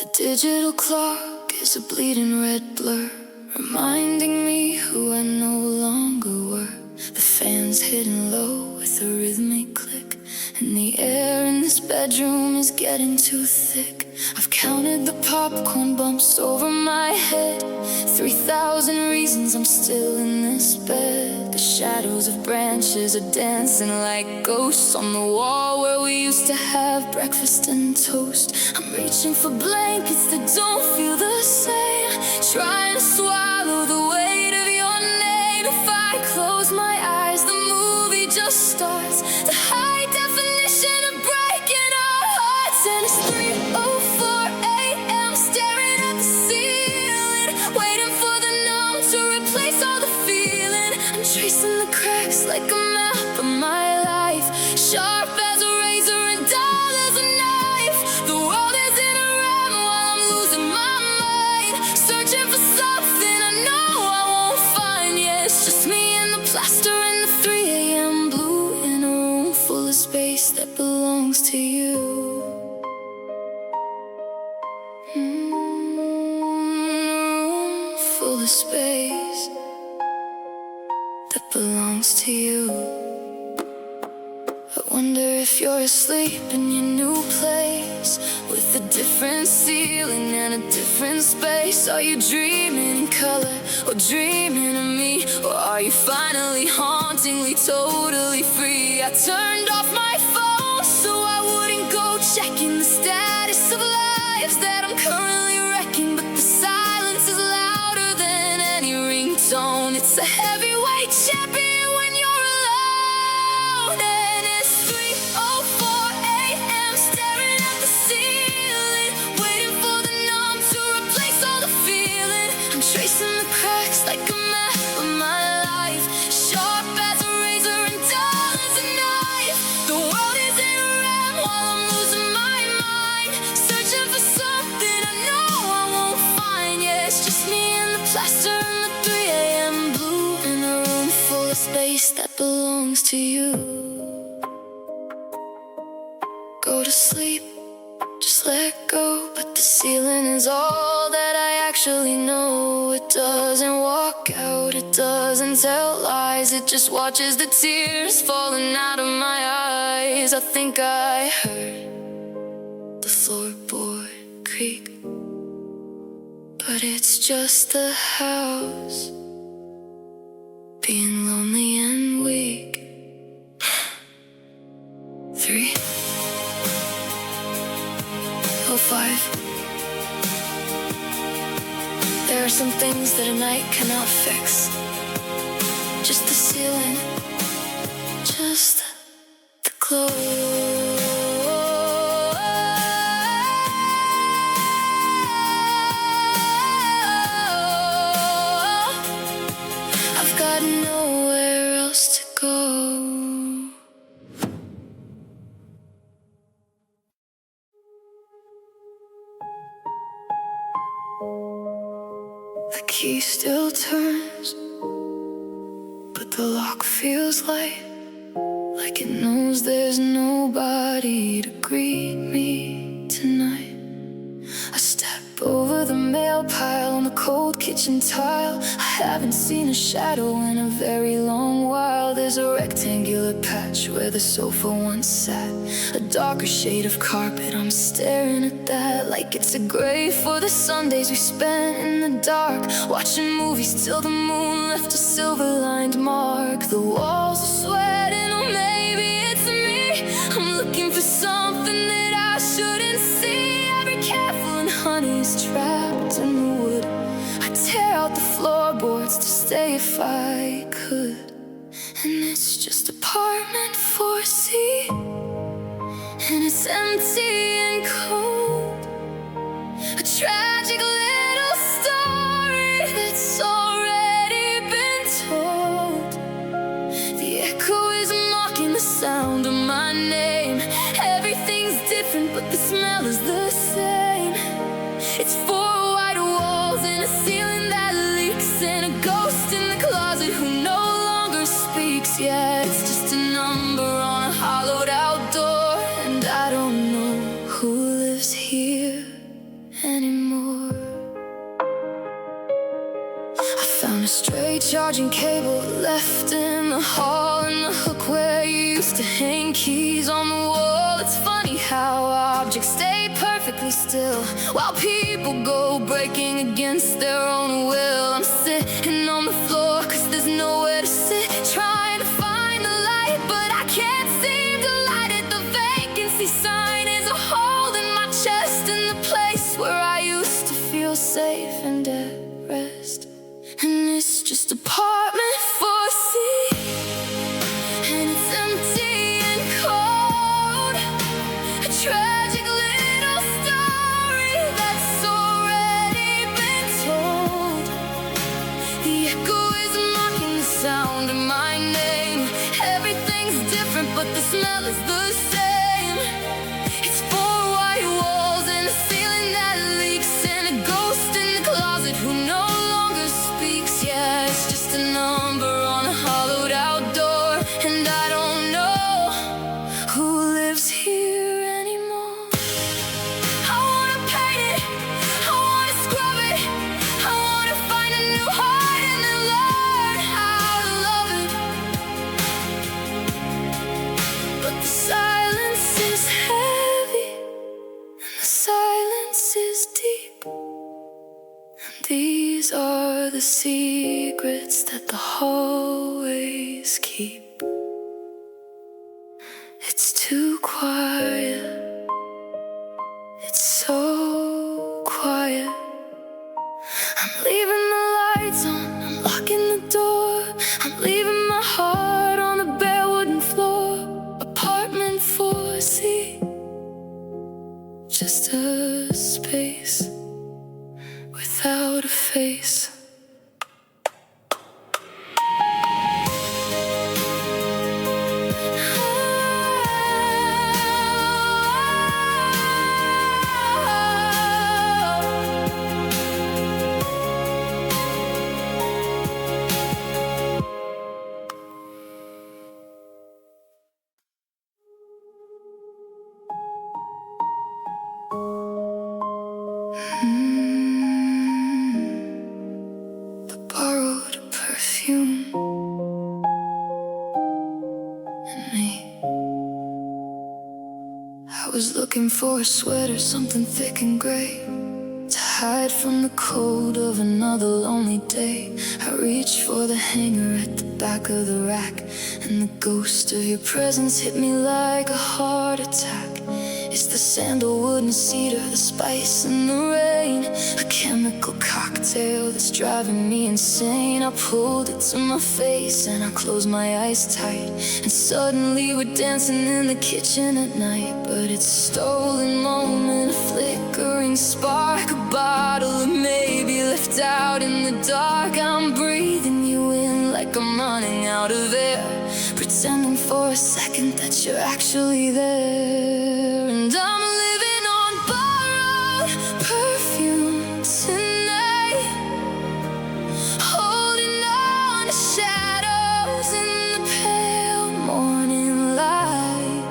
The digital clock is a bleeding red blur, reminding me who I no longer were. The fan's hidden low with a rhythmic click, and the air in this bedroom is getting too thick. I've counted the popcorn bumps over my head, 3,000 reasons I'm still in this bed. The shadows of branches are dancing like ghosts on the wall where we used to have breakfast and toast. I'm reaching for blankets that don't feel the same, trying to swallow the weight of your name. If I close my eyes, the movie just starts, the high definition of breaking our hearts. And it's 3:04 a.m. staring at the ceiling, waiting for the numb to replace all the feeling. I'm tracing the cracks like a map of my life, sharp as a razor and dull as a knife. The world is in a ram while I'm losing my mind, searching for something I know I won't find. Yeah, it's just me and the plaster and the 3 a.m. blue in a room full of space that belongs to you. Full of space that belongs to you. I wonder if you're asleep in your new place, with a different ceiling and a different space. Are you dreaming in color or dreaming of me? Or are you finally hauntingly, totally free? I turned off my phone so I wouldn't go checking the status of lives that I'm currently wrecking, but the silence is louder than any ringtone. It's a heavyweight champion when you're alone. And it's 3:04 a.m. staring at the ceiling, waiting for the numb to replace all the feeling. I'm tracing the cracks like a map of my life, sharp as a razor and dull as a knife. The world is in a ram while I'm losing my mind, searching for something I know I won't find. Yeah, it's just me and the plaster and the 3 a.m. blue in a room full of space that belongs to you. Go to sleep, just let go, but the ceiling is all that I actually know. It doesn't walk out, it doesn't tell lies, it just watches the tears falling out of my eyes. I think I heard the floorboard creak, but it's just the house being lonely and weak. 3:05. There are some things that a night cannot fix, just the ceiling, just the clothes. I've got nowhere else to go. The key still turns, but the lock feels like it knows there's nobody to greet me tonight. I step over the mail pile on the cold kitchen tile. I haven't seen a shadow in a very long while. There's a rectangular patch where the sofa once sat, a darker shade of carpet. I'm staring at that like it's a grave for the Sundays we spent in the dark, watching movies till the moon left a silver-lined mark. The walls are sweating, or maybe it's me. I'm looking for something that I shouldn't see. Every careful and honey's trapped in the wood. I tear out the floorboards to stay if I could. And it's just apartment 4C, and it's empty and cold. A tragic little story that's already been told. The echo is mocking the sound of my name. Everything's different, but the smell is the same. It's 4 white walls and a ceiling that leaks, and a ghost in the closet who no longer speaks. Yeah, it's just a number on a hollowed out door, and I don't know who lives here charging cable left in the hall, and the hook where you used to hang keys on the wall. It's funny how objects stay perfectly still while people go breaking against their own will. I'm sitting on the floor 'cause there's nowhere to sit, trying to find the light, but I can't seem to light it. The vacancy sign is a hole in my chest, in the place where I used to feel safe and at rest. And it's just apartment 4C, and it's empty and cold. A tragic little story that's already been told. The echo is mocking the sound of my name. Everything's different, but the smell is the same. It's four white walls and a ceiling that leaks, and a ghost in the closet who no longer speaks. Yeah, it's just a number on a hollowed out door, and I don't know who lives here anymore. I wanna paint it, I wanna scrub it, I wanna find a new heart and then learn how to love it. But the silence is heavy, and the silence is deep. These are the secrets that the hallways keep. It's too quiet, it's so quiet. I'm leaving the lights on, I'm locking the door, I'm leaving my heart on the bare wooden floor. Apartment 4C, just a space without a face. The borrowed perfume in me. I was looking for a sweater, something thick and gray, to hide from the cold of another lonely day. I reached for the hanger at the back of the rack, and the ghost of your presence hit me like a heart attack. It's the sandalwood and cedar, the spice and the rain, a chemical cocktail that's driving me insane. I pulled it to my face and I closed my eyes tight, and suddenly we're dancing in the kitchen at night. But it's a stolen moment, a flickering spark, a bottle of maybe left out in the dark. I'm breathing you in like I'm running out of air, pretending for a second that you're actually there. And I'm living on borrowed perfume tonight, holding on to shadows in the pale morning light.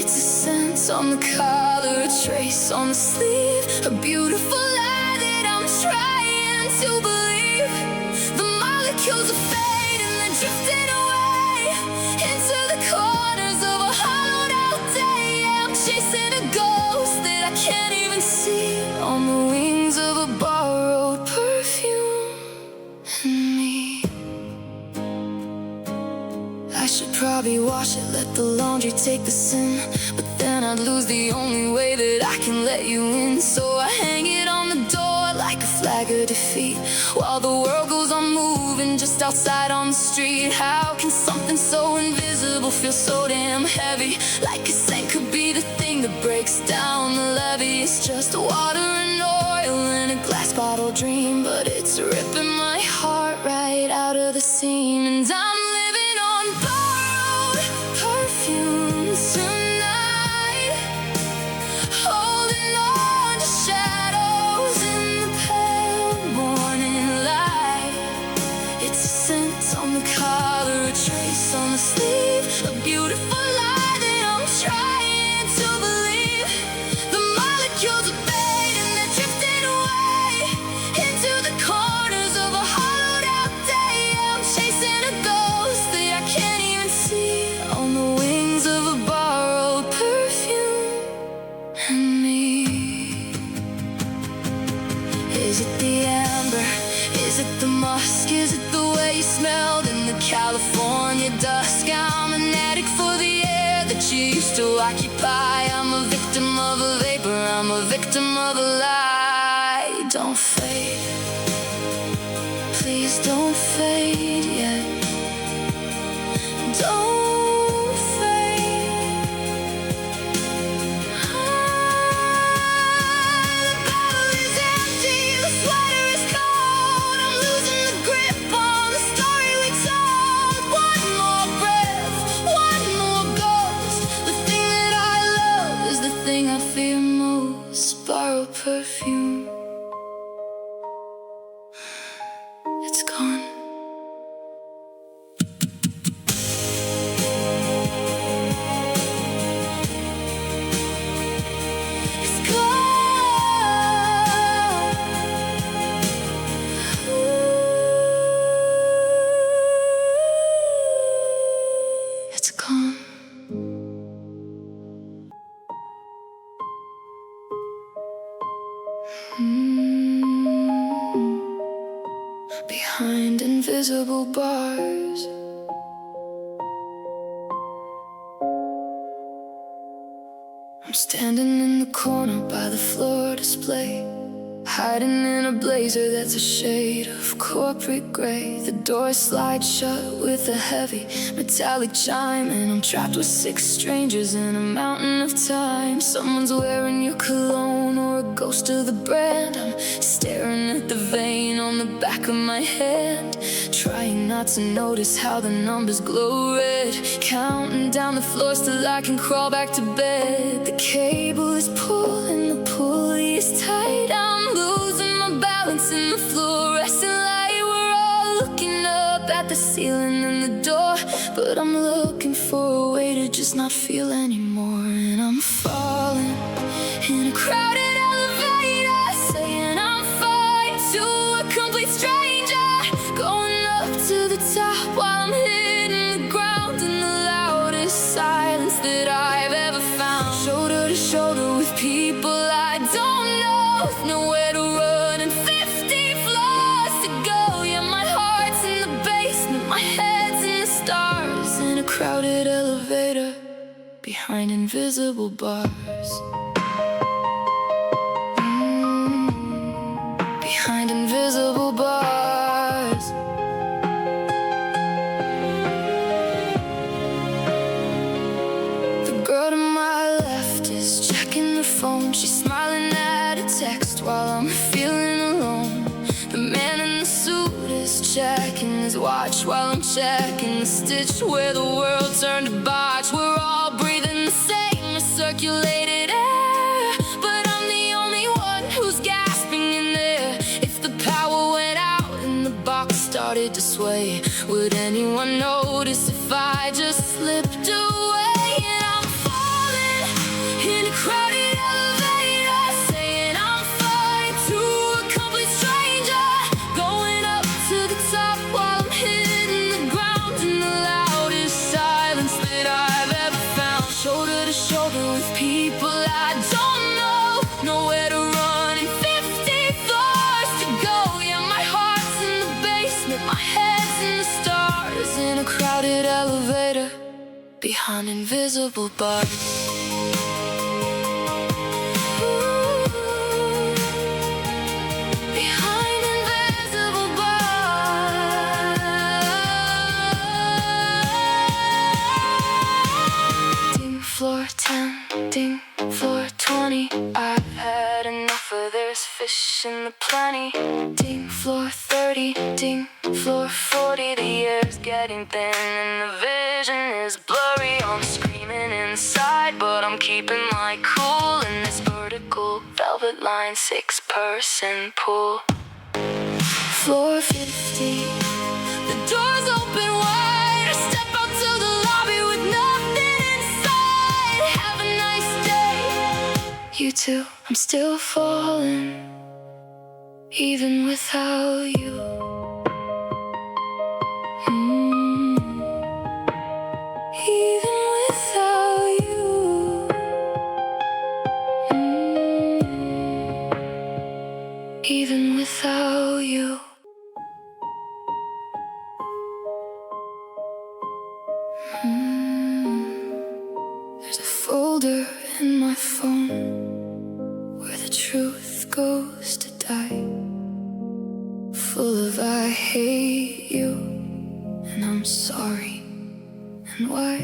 It's a scent on the collar, a trace on the sleeve, a beautiful lie that I'm trying to believe. The molecules are fading, they're drifting away into the corners of a hollowed out day. I'm chasing a ghost that I can't even see on the wings of a borrowed perfume in me. I should probably wash it, let the laundry take the sin, but then I'd lose the only way that I can let you in. So I hang it on the door like a flag of defeat, while the world goes on moving just outside on the street. How can something so invisible feel so damn heavy? Like a scent could be the thing that breaks down the levee. It's just water and oil in a glass bottle dream, but it's ripping my heart right out of the seam. And I'm living on borrowed perfume tonight, holding on to shadows in the pale morning light. It's a scent on the collar, a trace on the sleeve, a beautiful lie that I'm trying to believe. The molecules are fading, they're drifting away into the corners of a hollowed out day. I'm used to occupy. I'm a victim of a vapor, I'm a victim of a lie. Don't fade, please don't fade yet. Don't fade. The bottle is empty, the sweater is cold. I'm losing the grip on the story we told. One more breath, one more ghost. The thing that I love is the thing I fear most. Borrow perfume, it's gone. It's gone. It's gone. Behind invisible bars, I'm standing in the corner by the floor display, hiding in a blazer that's a shade of corporate gray. The door slides shut with a heavy metallic chime, and I'm trapped with 6 strangers in a mountain of time. Someone's wearing your cologne or a ghost of the brand. I'm staring at the vein on the back of my hand, trying not to notice how the numbers glow red, counting down the floors till I can crawl back to bed. The cable is pulling, the pulley is tight. I'm losing my balance in the fluorescent light. We're all looking up at the ceiling and the door, but I'm looking for a way to just not feel anymore. And I'm falling in a crowded elevator, saying I'm fine to a complete stranger, going up to the top while I'm hitting the ground in the loudest silence that I've ever found. Shoulder to shoulder with people I don't know, nowhere to run and 50 floors to go. Yeah, my heart's in the basement, my head's in the stars, in a crowded elevator behind invisible bars. Behind invisible bars. The girl to my left is checking the phone. She's smiling at a text while I'm feeling alone. The man in the suit is checking his watch while I'm checking the stitch where the world turned to botch. We're all breathing the same recirculated air, but I'm the only one who's gasping in there. If the power went out and the box started to sway, would anyone notice if I just slipped away? And I'm falling in a crowded elevator, saying I'm fine to a complete stranger, going up to the top while I'm hitting the ground in the loudest silence that I've ever found. Shoulder to shoulder with people I don't know, nowhere to run and 50 floors to go. Yeah, my heart's in the basement, my head's in the stars, in a crowded elevator behind invisible bars. Behind invisible bars. Ding floor 10, ding floor 20. I've had enough of there's fish in the plenty. Ding floor 30, ding floor 40. The air's getting thin and the vision is blurry. I'm screaming inside, but I'm keeping my cool in this vertical velvet line 6-person pool. Floor 50, the doors open wide. I step out to the lobby with nothing inside. Have a nice day, you too. I'm still falling, even without you. Even without you. Even without you. There's a in my phone, where the truth goes to die. Full of I hate you, and I'm sorry, and why.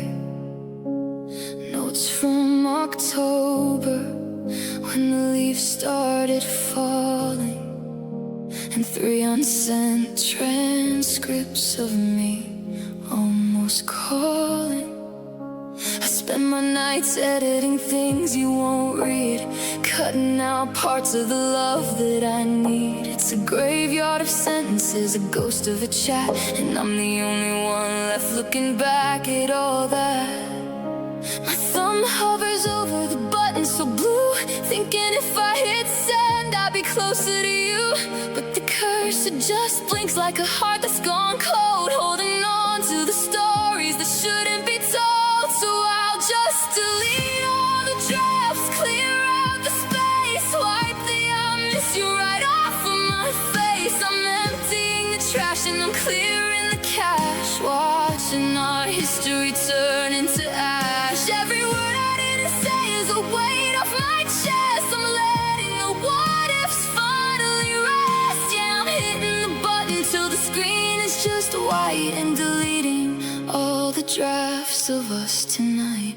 Notes from October, when the leaves started falling, and 3 unsent transcripts of me almost calling. I spend my nights editing things you won't read, cutting out parts of the love that I need. It's a graveyard of sentences, a ghost of a chat, and I'm the only one left looking back at all that. My thumb hovers over the button so blue, thinking if I hit send I'd be closer to you. But the cursor just blinks like a heart that's gone cold, holding on to the stories that shouldn't be told. So I'll just delete all the drafts, clear out the space, wipe the I miss you right off of my face. I'm emptying the trash and I'm clearing the cache, watching our history turn into ash. Every word I didn't say is a weight off my chest. I'm letting the what ifs finally rest. Yeah, I'm hitting the button till the screen is just white, and deleting all the drafts of us tonight.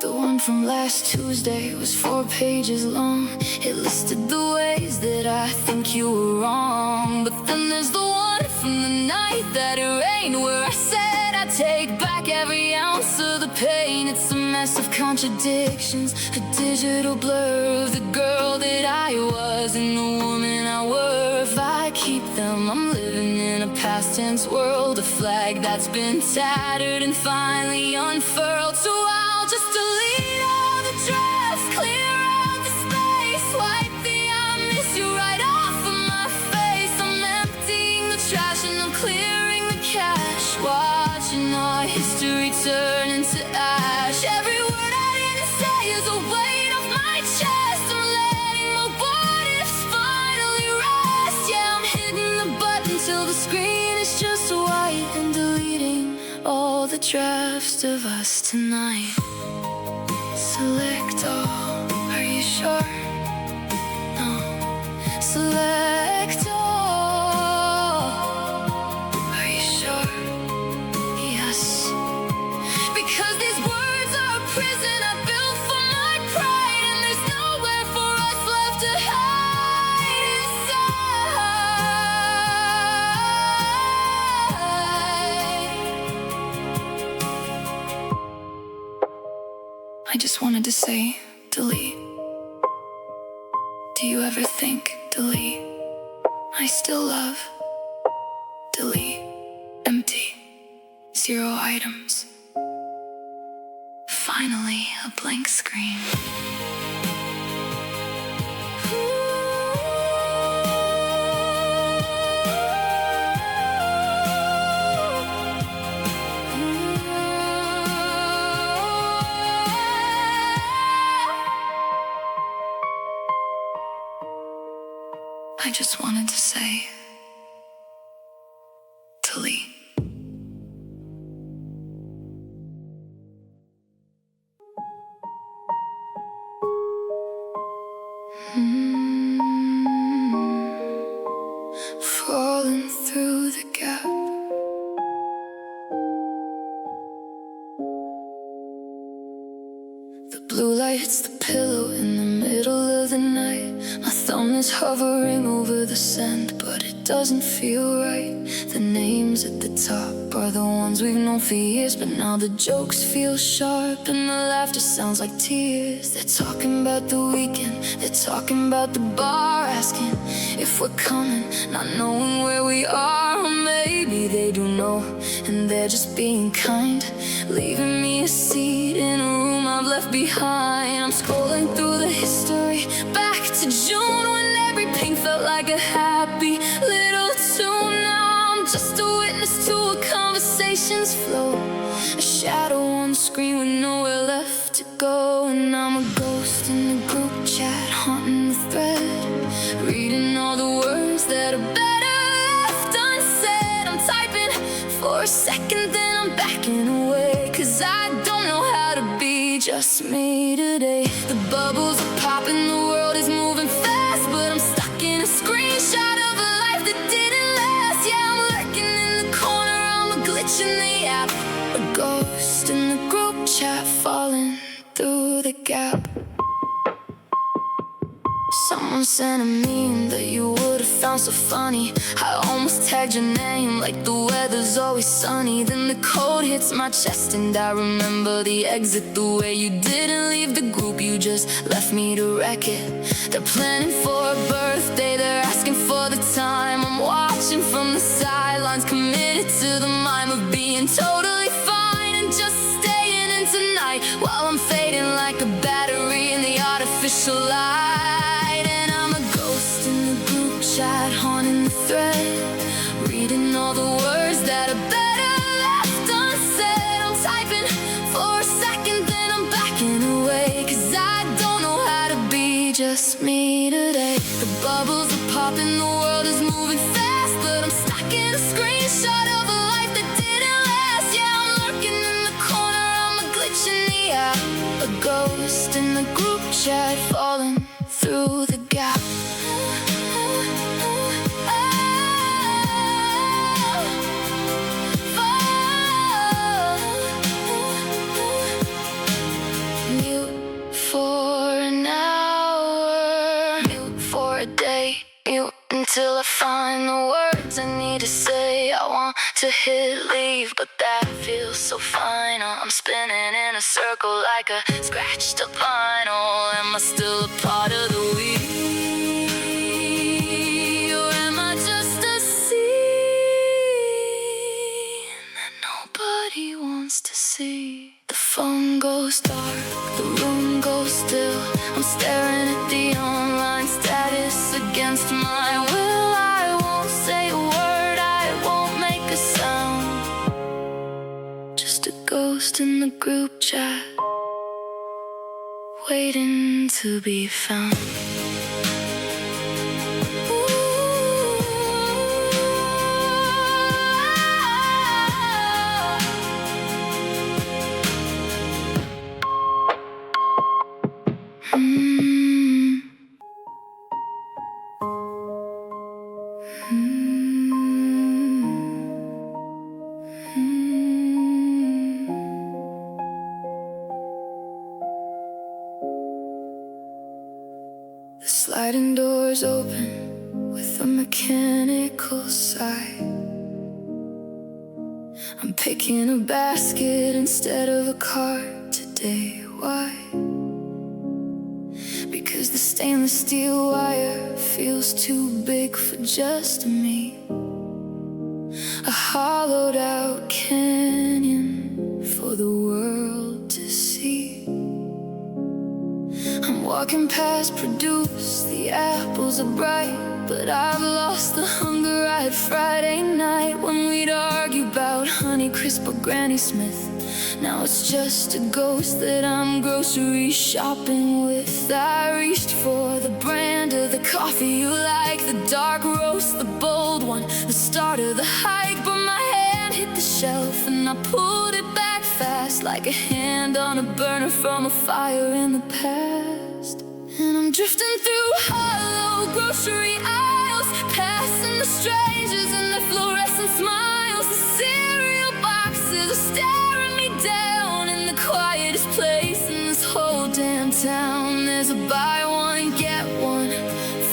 The one from last Tuesday was 4 pages long. It listed the ways that I think you were wrong. But then there's the one from the night that it rained, where I said I'd take back every ounce of the pain. It's a mess of contradictions, a digital blur of the girl that I was and the woman I were. If I keep them, I'm living in a past tense world, a flag that's been tattered and finally unfurled. So I'll just delete all the drafts, clear out the space, wipe the I miss you right off of my face. I'm emptying the trash and I'm clearing the cache, watching our history turn into ash. Every word I didn't say is a weight off my chest. I'm letting my what ifs finally rest. Yeah, I'm hitting the button till the screen is just white, and deleting all the drafts of us tonight. Select all, are you sure? No. Select all, are you sure? Yes. Because these words are a prison I built for my pride, and there's nowhere for us left to hide inside. I just wanted to say, delete. Do you ever think, delete? I still love, delete. Empty, 0 items. Finally, a blank screen. I just wanted to say, delete. Falling through the gap. The blue light hits the pillow in the middle of the night. My thumb is hovering over the send, but it doesn't feel right. The names at the top are the ones we've known for years, but now the jokes feel sharp and the laughter sounds like tears. They're talking about the weekend, they're talking about the bar, asking if we're coming, not knowing where we are. Or maybe they do know, and they're just being kind, leaving me a seat in a room I've left behind. I'm scrolling through the history back to June, when every pink felt like a happy little tune. Now I'm just a witness to a conversation's flow, a shadow on the screen with nowhere left to go. And I'm a ghost in the group chat, haunting the thread, reading all the words that are better left unsaid. I'm typing for a second, then I'm backing away. 'cause I don't know how to be just me today. The bubbles are popping, the world is moving fast, but I'm stuck in a screenshot of a life that didn't last. Yeah, I'm lurking in the corner, I'm a glitch in the app, a ghost in the group chat, falling through the gap. Someone sent a meme that you would've found so funny. I almost tagged your name like the weather's always sunny. Then the cold hits my chest and I remember the exit. The way you didn't leave the group, you just left me to wreck it. They're planning for a birthday, they're asking for the time. I'm watching from the sidelines, committed to the mime of being totally fine and just staying in tonight, while I'm fading like a battery in the artificial light. Chat, haunting the thread, reading all the words that are better left unsaid. I'm typing for a second, then I'm backing away, 'cause I don't know how to be just me today. The bubbles are popping, the world is moving fast, but I'm stuck in a screenshot of a life that didn't last. Yeah, I'm lurking in the corner, I'm a glitch in the app, a ghost in the group chat, falling through the gap. Until I find the words I need to say. I want to hit leave, but that feels so final. I'm spinning in a circle like a scratched up vinyl. Am I still a part of the we? Or am I just a scene that nobody wants to see? The phone goes dark, the room goes still. I'm staring at the online status against my will. I won't say a word, I won't make a sound. Just a ghost in the group chat, waiting to be found. The sliding doors open with a mechanical sigh. I'm picking a basket instead of a cart today. Why? Because the stainless steel wire feels too big for just me. A hollowed out canyon for the world to see. I'm walking past Produce, the apples are bright, but I've lost the hunger I had Friday night when we'd argue about Honeycrisp or Granny Smith. Now it's just a ghost that I'm grocery shopping with. I reached for the brand of the coffee you like, the dark roast, the bold one, the start of the hike. But my hand hit the shelf and I pulled it back fast, like a hand on a burner from a fire in the past. And I'm drifting through hollow grocery aisles, passing the strangers and their fluorescent smiles. The cereal boxes are staring me down in the quietest place in this whole damn town. There's a buy one, get one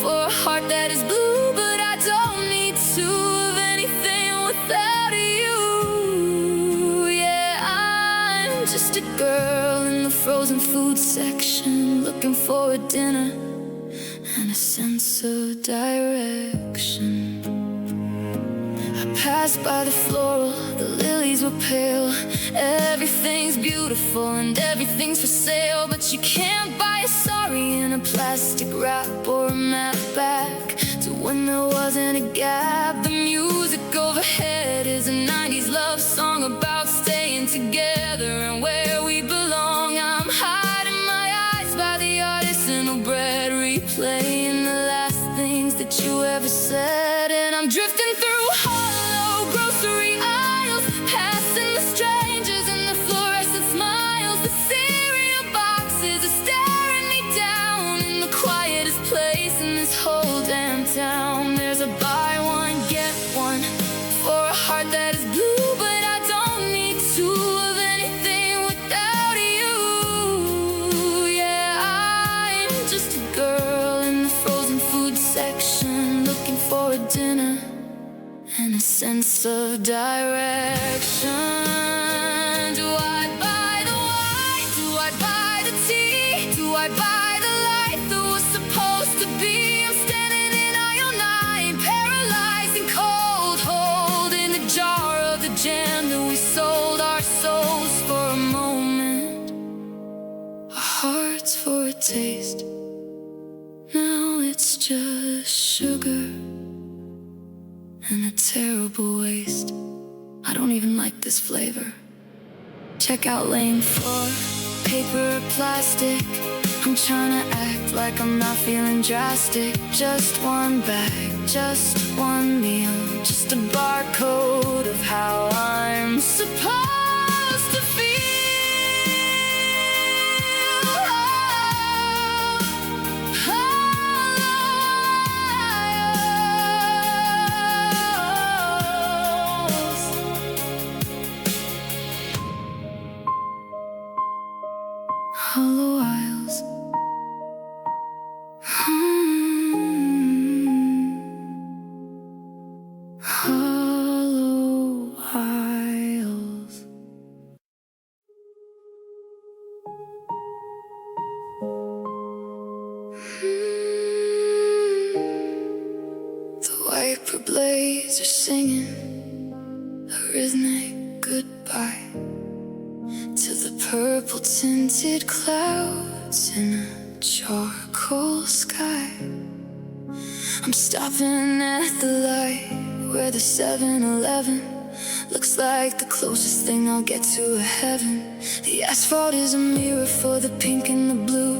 for a heart that is blue, but I don't need two of anything without you. Yeah, I'm just a girl in the frozen food section, looking for a dinner and a sense of direction. I passed by the floral, the lilies were pale. Everything's beautiful and everything's for sale, but you can't buy a sorry in a plastic wrap or a map back to when there wasn't a gap. The music overhead is a 90s love song about staying together and where we belong. I'm hiding my eyes by the artisanal bread, replaying the last things that you ever said. And I'm drifting through hollow grocery aisles, passing the strangers and the fluorescent taste. Now it's just sugar and a terrible waste. I don't even like this flavor. Check out lane 4, paper or plastic. I'm trying to act like I'm not feeling drastic. Just one bag, just one meal, just a barcode of how I'm supposed to feel. Hollow aisles. Hollow aisles. The wiper blades are singing a rhythmic goodbye to the purple tinted clouds in a charcoal sky. I'm stopping at the light where the 7-Eleven looks like the closest thing I'll get to a heaven. The asphalt is a mirror for the pink and the blue.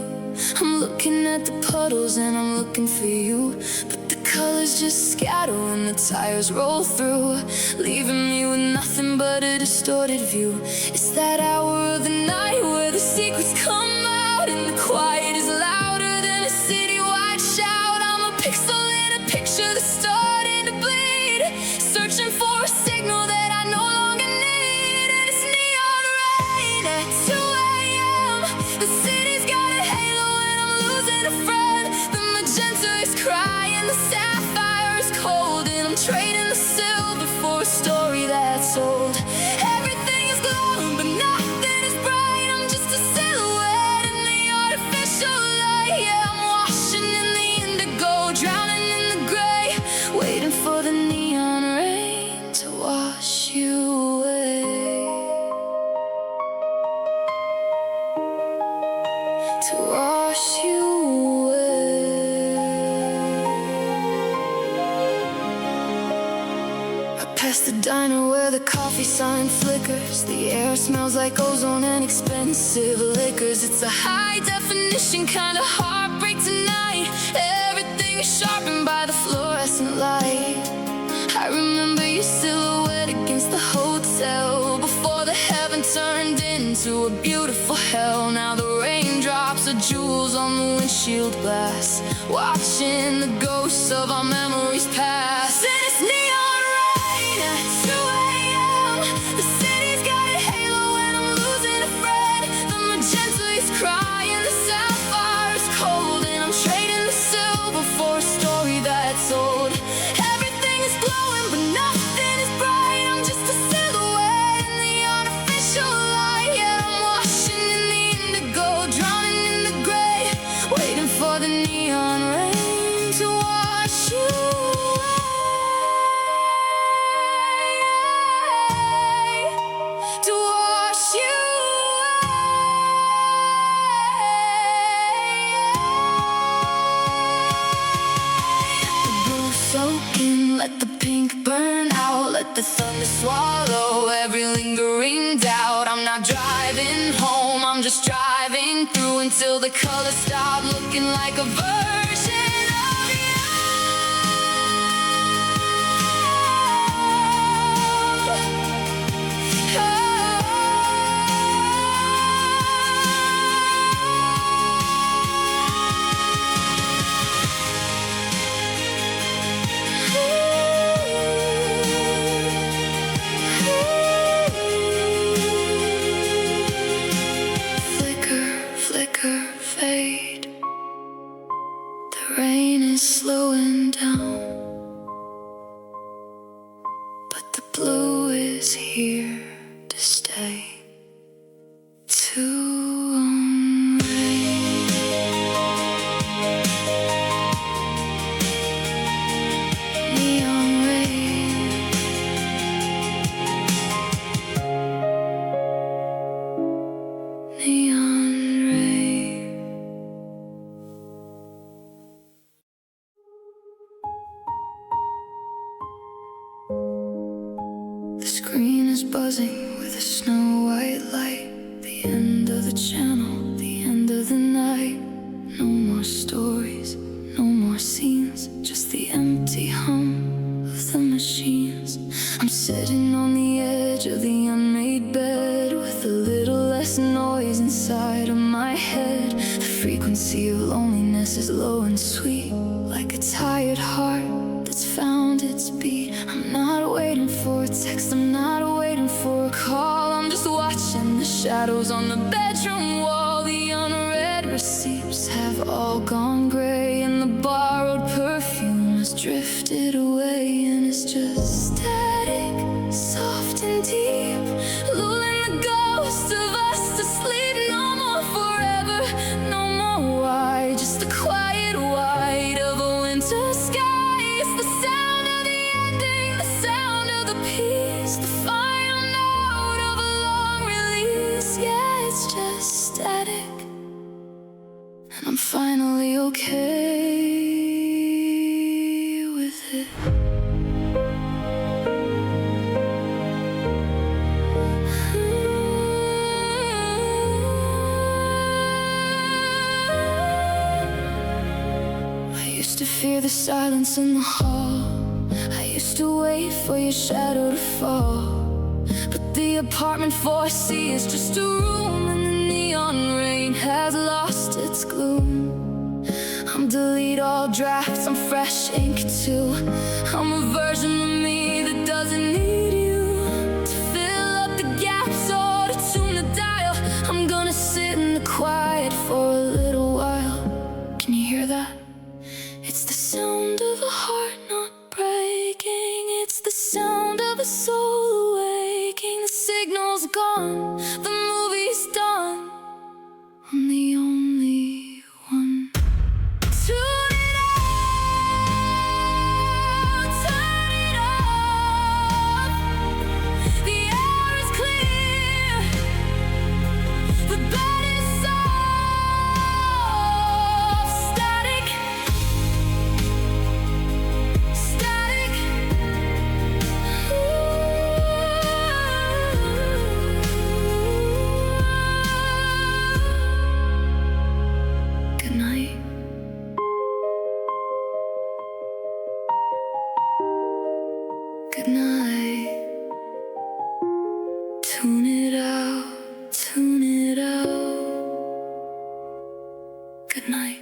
I'm looking at the puddles and I'm looking for you, but the colors just scatter when the tires roll through, leaving me with nothing but a distorted view. It's that hour of the night where the secrets come out and the quiet is louder than a citywide shout. I'm a pixel in a picture that's starting to bleed, searching for a signal that I no longer need. And it's neon rain at 2 a.m. The city's got a halo and I'm losing a friend. The magenta is crying, the sapphire is cold, and I'm trading the silver for a story that's old. Everything is glowing but nothing is bright. I'm just a silhouette in the artificial light. Yeah, I'm washing in the indigo, drowning in the gray, waiting for the neon rain to wash you away. To wash you away. I pass the diner where the coffee sign flickers. The air smells like ozone and expensive liquors. It's a high definition kind of heartbreak tonight. Everything is sharpened by the fluorescent light. I remember your silhouette against the hotel before the heaven turned into a beautiful hell. Now the raindrops are jewels on the windshield glass, watching the ghosts of our memories pass. And it's neon rain at 2 a.m. The city's got a halo and I'm losing a friend. The magenta is crying, the sapphire is cold, and I'm trading the silver for a story that's old. Everything is glowing but nothing is bright. I'm just a silhouette in the artificial light. Yeah, I'm washing in the indigo, drowning in the gray, waiting for the neon rain to wash you away. To wash you away. The blue soak in, let the pink burn out, let the thunder swallow every lingering doubt. I'm not driving home, I'm just driving through until the colors stop looking like a version of you. Flicker, flicker, fade. The rain is slowing down, but the blue is here to stay. To unwind. Neon rain. Neon rain. buzzing with a snow-white light. The end of the channel, the end of the night. No more stories, no more scenes, just the empty hum of the machines. I'm sitting on the edge of the unmade bed with a little less noise inside of my head. The frequency of loneliness is low and sweet, like a tired heart that's found its beat. I'm not waiting for a text, I'm not waiting for a call. I'm just watching the shadows on the bedroom wall. The unread receipts have all gone gray, and the borrowed perfume has drifted away. And it's just static, soft and deep, lulling the ghost of us to sleep. No more forever, no more why, just the quiet white of a winter sky. It's the sound of the ending, the sound of the peace, the final note of a long release. Yeah, it's just static, and I'm finally okay with it. I used to fear the silence in the hall. I used to wait for your shadow to fall. But the apartment 4C is just a room, and the neon rain has lost its gloom. I'm delete all drafts, I'm fresh ink too. I'm a version of me that doesn't need you to fill up the gaps or to tune the dial. I'm gonna sit in the quiet for a little while. Can you hear that? It's the sound of a heart not breaking. It's the sound of a soul awaking. The signal's gone, the movie's done. I'm the only one. Tune it out, turn it off. The air is clear, the bed is soft. Static, static. Good night. Good night. Tune it out, tune it out. Good night.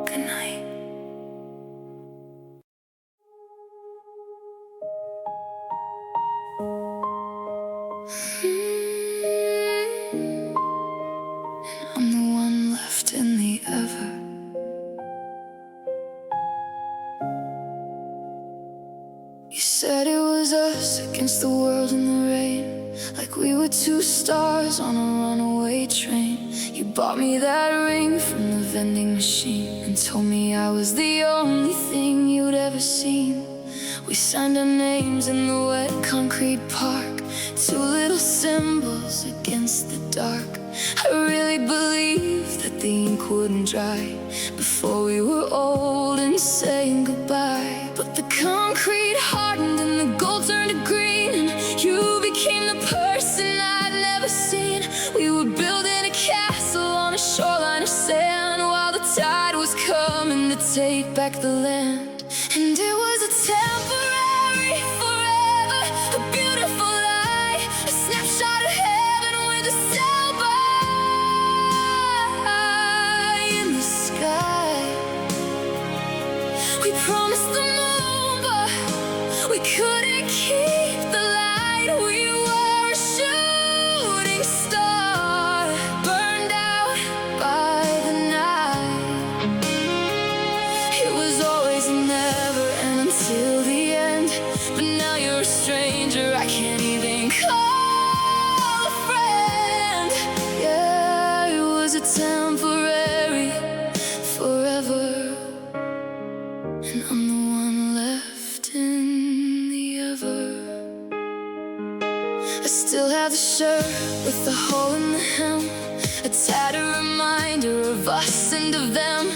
Good night. I'm the one left in the ever. You said it was us against the world in the rain, like we were two stars on a runaway train. You bought me that ring from the vending machine and told me I was the only thing you'd ever seen. We signed our names in the wet concrete park, two little symbols against the dark. I really believed that the ink wouldn't dry before we were old and saying goodbye. But the concrete hardened and the gold turned to green, and you became the person I'd never seen. We were building a castle on a shoreline of sand while the tide was coming to take back the land. And it was a temporary forever, a beautiful lie, a snapshot of heaven with a sail by in the sky. We promised the moon hole in the hem, a tattered reminder of us and of them.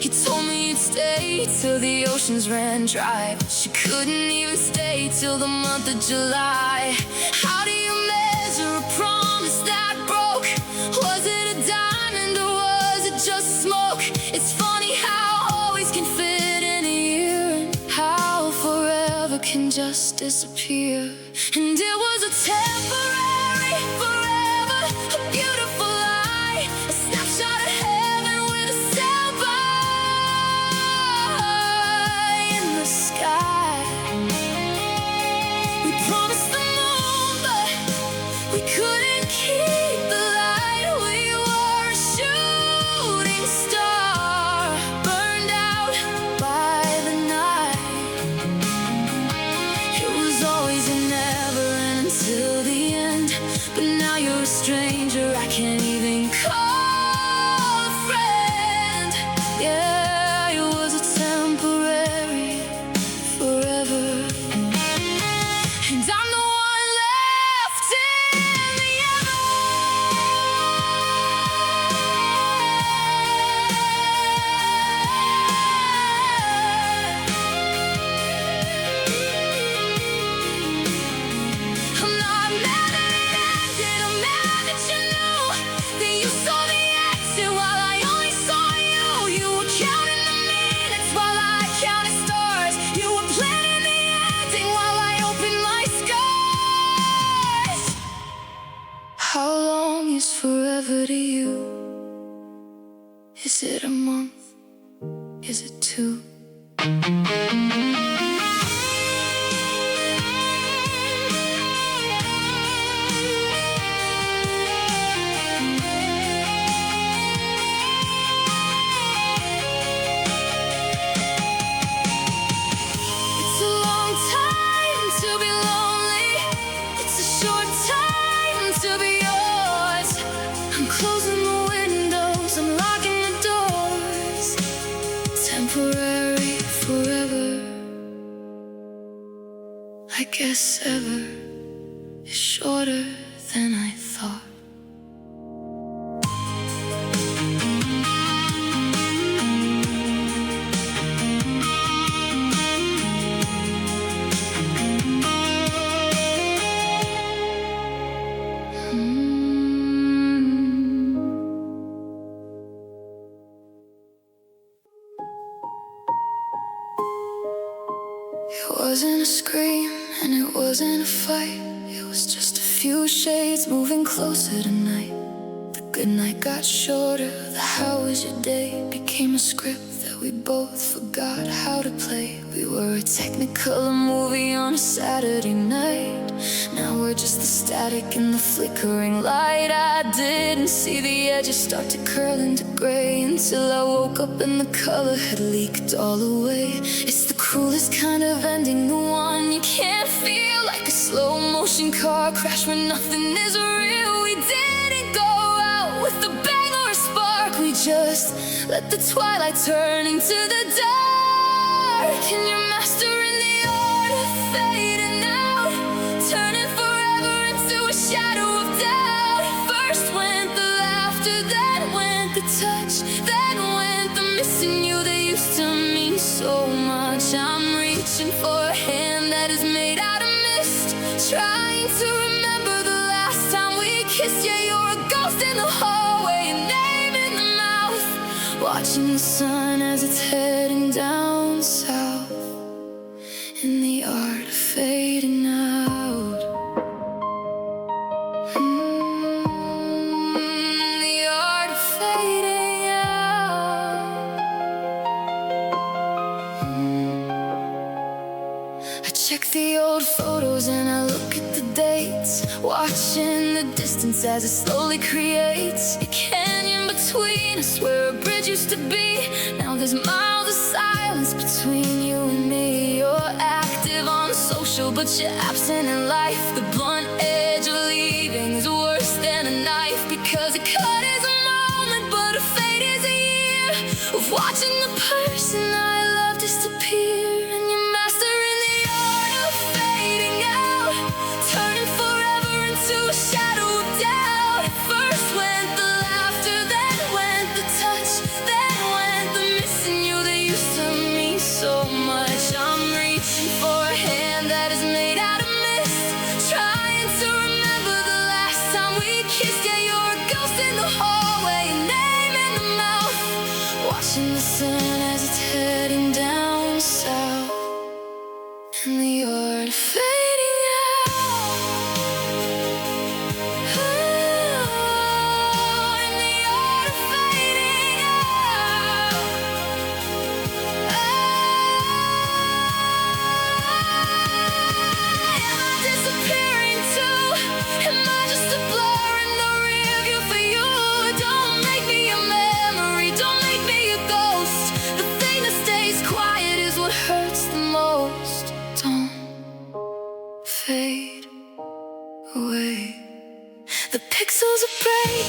You told me you'd stay till the oceans ran dry, but you couldn't even stay till the month of July. How do you measure a promise that broke? Was it a diamond or was it just smoke? It's funny how always can fit in a year, and how forever can just disappear. And it was a temporary forever, a beautiful lie, a snapshot of heaven with a sailboat in the sky. We promised the moon, but we couldn't keep the light. We were a shooting star, burned out by the night. It was always a never end until the end, but now you're a stranger I can't even call a friend. Yeah, it was a temporary forever, and I'm the one left in the I'm not mad that it ended, I'm mad that you knew that you saw the exit while I only saw you. You were counting the minutes while I counted stars. You were planning the ending while I opened my scars. How long is forever to you? Is it a month? Is it two? It's a long time to be lonely. It's a short time to be yours. I'm closing the windows, I'm locking the doors. Temporary forever, I guess ever is shorter than I thought. It wasn't a scream and it wasn't a fight. It was just a few shades moving closer tonight. The good night got shorter, the how was your day became a script that we both forgot how to play. We were a technicolor movie on a Saturday night. Now we're just the static in the flickering light. I didn't see the edges start to curl into gray until I woke up and the color had leaked all away. It's the cruelest kind of ending, the one you can't feel, like a slow motion car crash where nothing is real. We didn't go out with a bang or a spark, we just let the twilight turn into the dark. And you're mastering the art of fading out, turning forever into a shadow of doubt. First went the laughter, then went the touch, then went the missing you that used to mean so much. I'm reaching for a hand that is made out of mist, trying to remember the last time we kissed. Yeah, you're a ghost in the hallway, a name in the mouth, watching the sun as it's heading down south, in the art of fading out. The art of fading out. I check the old photos and I look at the dates, watching the distance as it slowly creates a canyon between us where a bridge used to be. Now there's miles of silence between you and me. You're active on social, but you're absent in life. The blunt edge of leaving is worse than a knife, because a cut is a moment, but a fade is a year of watching the person I love disappear. And you're mastering the art of fading out, turning forever into a shadow of doubt.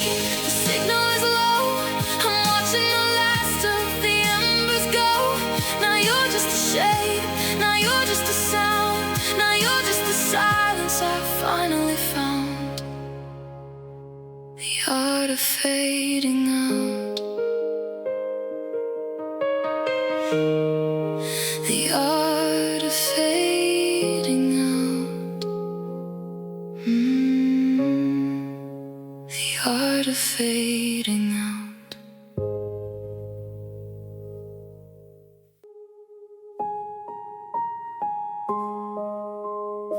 breaking, the signal is low. I'm watching the last of the embers go. Now you're just a shade, now you're just a sound, now you're just the silence I finally found. The art of fading out. The art of fading out. The art of fading out.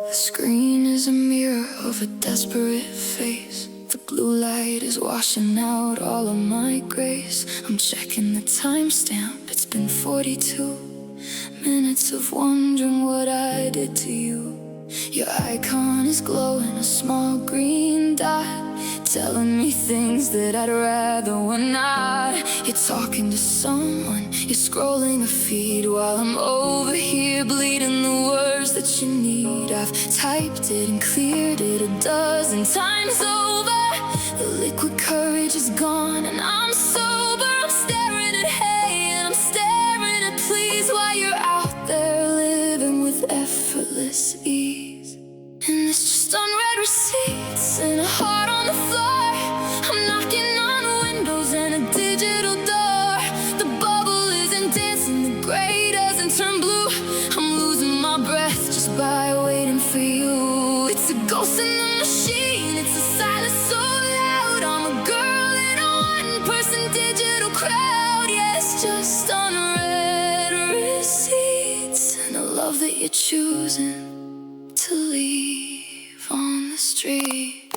The screen is a mirror of a desperate face. The blue light is washing out all of my grace. I'm checking the timestamp, it's been 42 minutes of wondering what I did to you. Your icon is glowing, a small green dot, telling me things that I'd rather were not. You're talking to someone, you're scrolling a feed, while I'm over here bleeding the words that you need. I've typed it and cleared it a dozen times over. The liquid courage is gone and I'm sober. I'm staring at hay and I'm staring at please, while you're out there living with effortless ease. And it's just unread receipts and a heart on the floor. I'm knocking on windows and a digital door. The bubble isn't dancing, the gray doesn't turn blue. I'm losing my breath just by waiting for you. It's a ghost in the machine, it's a silence so loud. I'm a girl in a one-person digital crowd. Yeah, it's just unread receipts and a love that you're choosing to leave on the street.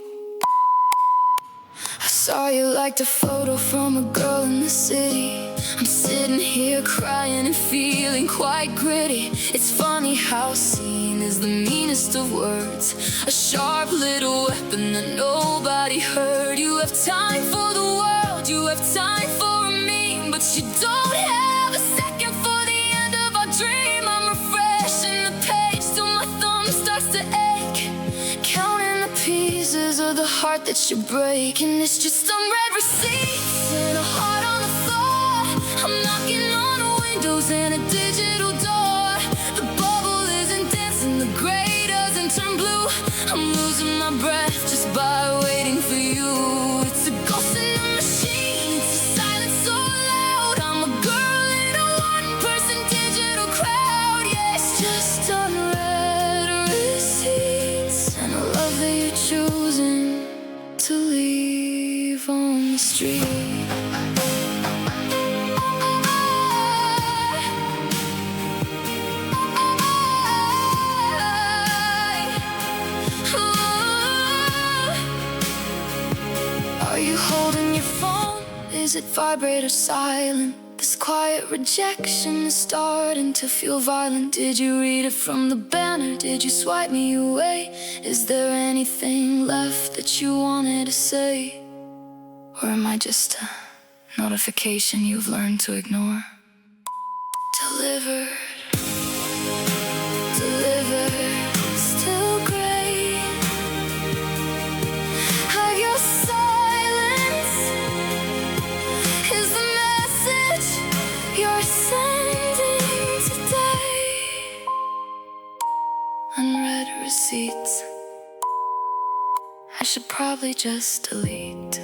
I saw you liked a photo from a girl in the city. I'm sitting here crying and feeling quite gritty. It's funny how seen is the meanest of words, a sharp little weapon that nobody heard. You have time for the world, you have time for me, but you don't have a second for the end of our dream. I'm refreshing the page till my thumb starts to ache, counting the pieces of the heart that you break. And it's just unread receipts and a heart on the floor. I'm knocking on windows and a digital door. The bubble isn't dancing, the gray doesn't turn blue. I'm losing my breath just by waiting for you. It's a ghost in the machine, it's a silence so loud. I'm a girl in a one-person digital crowd. Yeah, it's just unread receipts and a love that you're choosing to leave on the street. Are you holding your phone? Is it vibrate or silent? This quiet rejection is starting to feel violent. Did you read it from the banner? Did you swipe me away? Is there anything left that you wanted to say? Or am I just a notification you've learned to ignore? Delivered, delivered, still great. Like your silence is the message you're sending today. Unread receipts, I should probably just delete.